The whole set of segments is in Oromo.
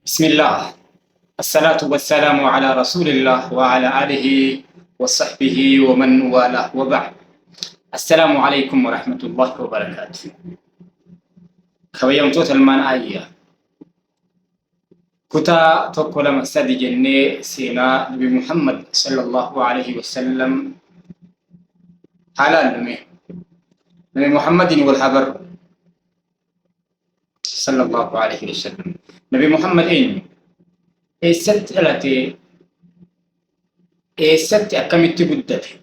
بسم الله. الصلاة والسلام على رسول الله وعلى آله وصحبه ومن والاه وبعد. السلام عليكم ورحمة الله وبركاته. خويمتوت المان آية كتا تقول مسد جنة سينا نبي محمد صلى الله عليه وسلم حلال نبي محمد والحبر صلى الله عليه وسلم. نبي محمد إيست ألتي إيست أكملت بدته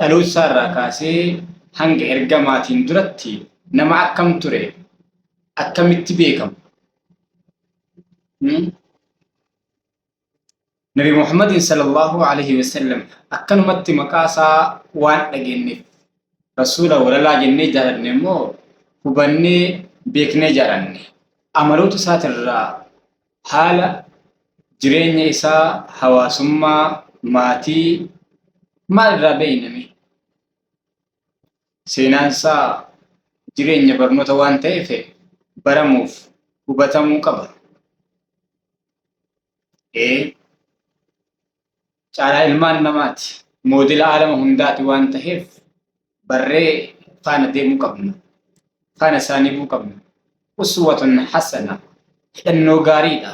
ألو سارة كاسي هنگ إرجاماتين درتي نما أكم تري أكملت بيكم. نبي محمد صلى الله عليه وسلم أكنمت مكاسا وان أجنّي رسول ولا جنّي جارني مو وبني بيكني جارني أمروت ساتر حال جرين إسا حواسما ماتي ما الرابينمي سينانسا جرين برنوتا وان تيفي برموف وبتمو قبر cara ilmaan namaati moodila alama hundaati waan ta'eef barree faana deemuu qabna, faana isaanii bu'uu qabna. Uswatun hasana hidhannoo gaariidha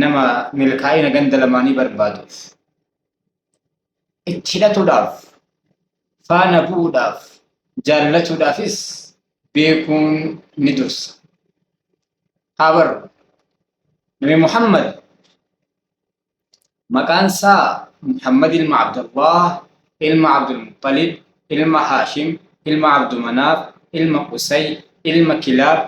nama milkaa'ina ganda lamaanii barbaaduuf. Itti hidhatuudhaaf, faana bu'uudhaaf, jaallatuudhaafis beekuun ni dursa. Haa barru Nabi Muhammad مكانسا محمد ilma Abdullah ilma Abdul Muttalib ilma Hashim ilma Abdu Manaf ilma Qusay ilma Kilab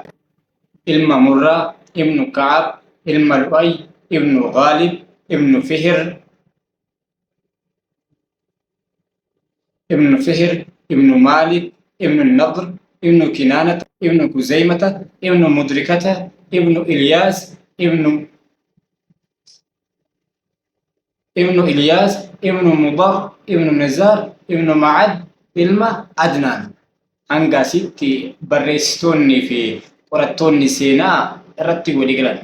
ilma Murra ibnu Ka'ab ilma Lu'ay ibnu Ghalib ibnu Fihr ibnu Malik ibnu Nadr ibnu Kinanata ibnu Kuzaymata ibnu Mudrikata ibnu Ilyas ابن إلياس ابن مضر ابن نزار ابن معد ilma Adnaan hanga sitti barreessitoonni fi qorattoonni seenaa irratti walii galan.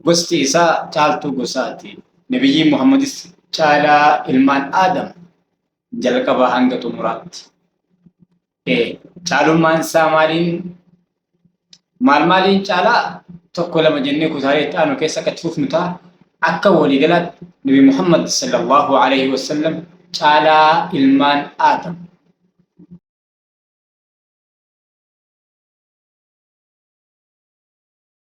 Gosti isaa caaltuu gosaati. Nabiyyi Muhammadis caalaa ilmaan Aadam jalqabaa hanga xumuraatti. Caalummaan isaa maaliin caalaa tokko lama jennee kutaalee itti aanu keessa akka tuufnu ta'a. Akka waliigalaatti Nabi Muhammad sallallahu alaihi wasallam caalaa ilmaan Aadam